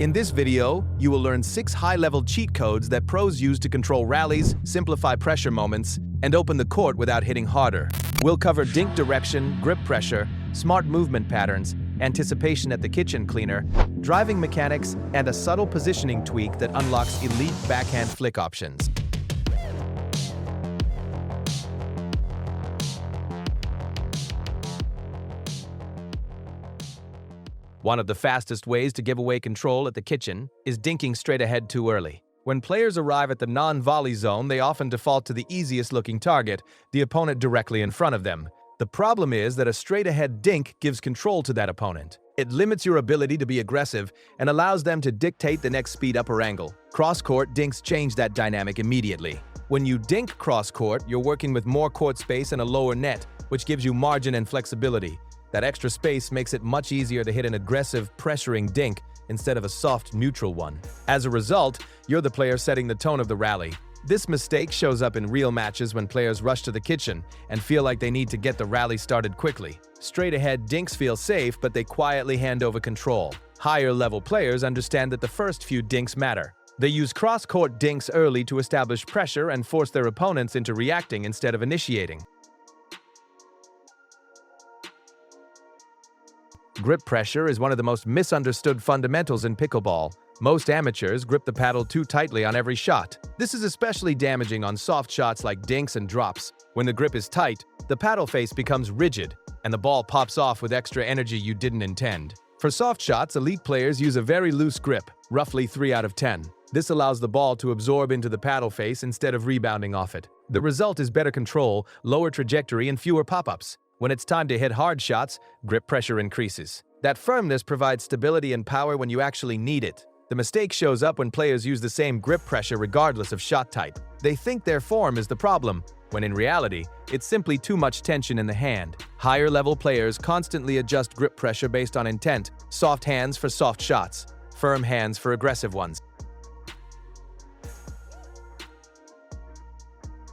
In this video, you will learn 6 high-level cheat codes that pros use to control rallies, simplify pressure moments, and open the court without hitting harder. We'll cover dink direction, grip pressure, smart movement patterns, anticipation at the kitchen cleaner, driving mechanics, and a subtle positioning tweak that unlocks elite backhand flick options. One of the fastest ways to give away control at the kitchen is dinking straight ahead too early. When players arrive at the non-volley zone, they often default to the easiest-looking target, the opponent directly in front of them. The problem is that a straight-ahead dink gives control to that opponent. It limits your ability to be aggressive and allows them to dictate the next speed-up or angle. Cross-court dinks change that dynamic immediately. When you dink cross-court, you're working with more court space and a lower net, which gives you margin and flexibility. That extra space makes it much easier to hit an aggressive, pressuring dink instead of a soft, neutral one. As a result, you're the player setting the tone of the rally. This mistake shows up in real matches when players rush to the kitchen and feel like they need to get the rally started quickly. Straight-ahead dinks feel safe, but they quietly hand over control. Higher-level players understand that the first few dinks matter. They use cross-court dinks early to establish pressure and force their opponents into reacting instead of initiating. Grip pressure is one of the most misunderstood fundamentals in pickleball. Most amateurs grip the paddle too tightly on every shot. This is especially damaging on soft shots like dinks and drops. When the grip is tight, the paddle face becomes rigid, and the ball pops off with extra energy you didn't intend. For soft shots, elite players use a very loose grip, roughly 3 out of 10. This allows the ball to absorb into the paddle face instead of rebounding off it. The result is better control, lower trajectory, and fewer pop-ups. When it's time to hit hard shots, grip pressure increases. That firmness provides stability and power when you actually need it. The mistake shows up when players use the same grip pressure regardless of shot type. They think their form is the problem, when in reality, it's simply too much tension in the hand. Higher-level players constantly adjust grip pressure based on intent, soft hands for soft shots, firm hands for aggressive ones.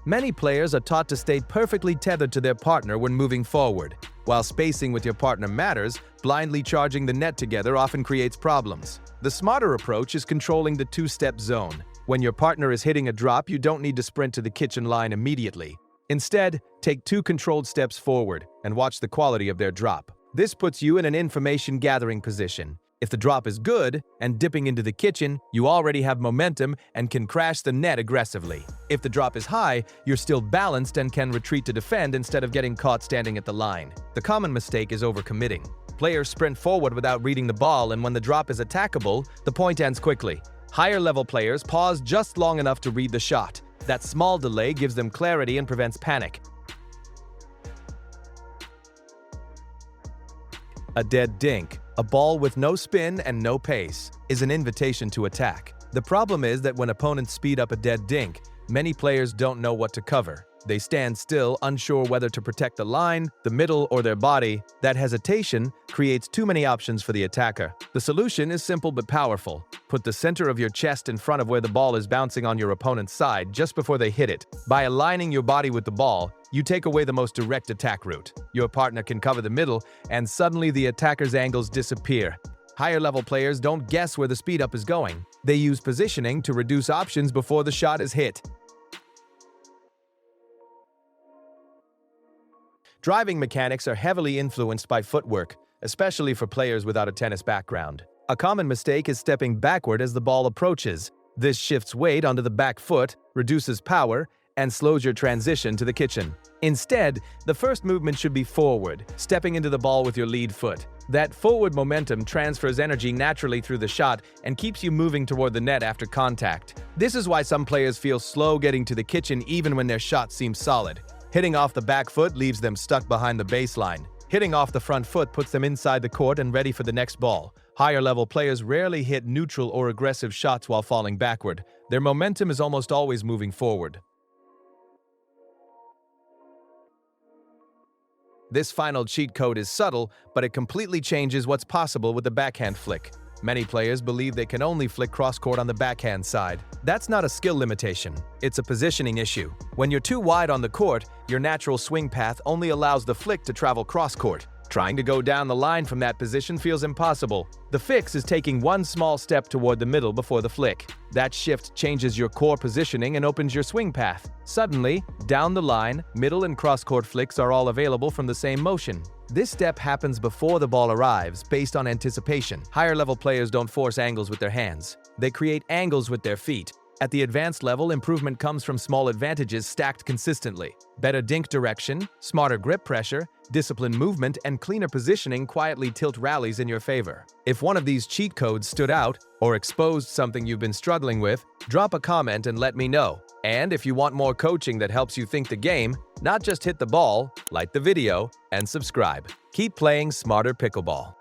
Many players are taught to stay perfectly tethered to their partner when moving forward. While spacing with your partner matters, blindly charging the net together often creates problems. The smarter approach is controlling the two-step zone. When your partner is hitting a drop, you don't need to sprint to the kitchen line immediately. Instead, take 2 controlled steps forward and watch the quality of their drop. This puts you in an information-gathering position. If the drop is good and dipping into the kitchen, you already have momentum and can crash the net aggressively. If the drop is high, you're still balanced and can retreat to defend instead of getting caught standing at the line. The common mistake is overcommitting. Players sprint forward without reading the ball, and when the drop is attackable, the point ends quickly. Higher-level players pause just long enough to read the shot. That small delay gives them clarity and prevents panic. A dead dink, a ball with no spin and no pace, is an invitation to attack. The problem is that when opponents speed up a dead dink, many players don't know what to cover. They stand still, unsure whether to protect the line, the middle, or their body. That hesitation creates too many options for the attacker. The solution is simple but powerful. Put the center of your chest in front of where the ball is bouncing on your opponent's side just before they hit it. By aligning your body with the ball, you take away the most direct attack route. Your partner can cover the middle, and suddenly the attacker's angles disappear. Higher-level players don't guess where the speed-up is going. They use positioning to reduce options before the shot is hit. Driving mechanics are heavily influenced by footwork, especially for players without a tennis background. A common mistake is stepping backward as the ball approaches. This shifts weight onto the back foot, reduces power, and slows your transition to the kitchen. Instead, the first movement should be forward, stepping into the ball with your lead foot. That forward momentum transfers energy naturally through the shot and keeps you moving toward the net after contact. This is why some players feel slow getting to the kitchen even when their shot seems solid. Hitting off the back foot leaves them stuck behind the baseline. Hitting off the front foot puts them inside the court and ready for the next ball. Higher-level players rarely hit neutral or aggressive shots while falling backward. Their momentum is almost always moving forward. This final cheat code is subtle, but it completely changes what's possible with the backhand flick. Many players believe they can only flick cross-court on the backhand side. That's not a skill limitation, it's a positioning issue. When you're too wide on the court, your natural swing path only allows the flick to travel cross-court. Trying to go down the line from that position feels impossible. The fix is taking one small step toward the middle before the flick. That shift changes your core positioning and opens your swing path. Suddenly, down the line, middle and cross-court flicks are all available from the same motion. This step happens before the ball arrives, based on anticipation. Higher-level players don't force angles with their hands. They create angles with their feet. At the advanced level, improvement comes from small advantages stacked consistently. Better dink direction, smarter grip pressure, disciplined movement, and cleaner positioning quietly tilt rallies in your favor. If one of these cheat codes stood out or exposed something you've been struggling with, drop a comment and let me know. And if you want more coaching that helps you think the game, not just hit the ball, like the video, and subscribe. Keep playing smarter pickleball.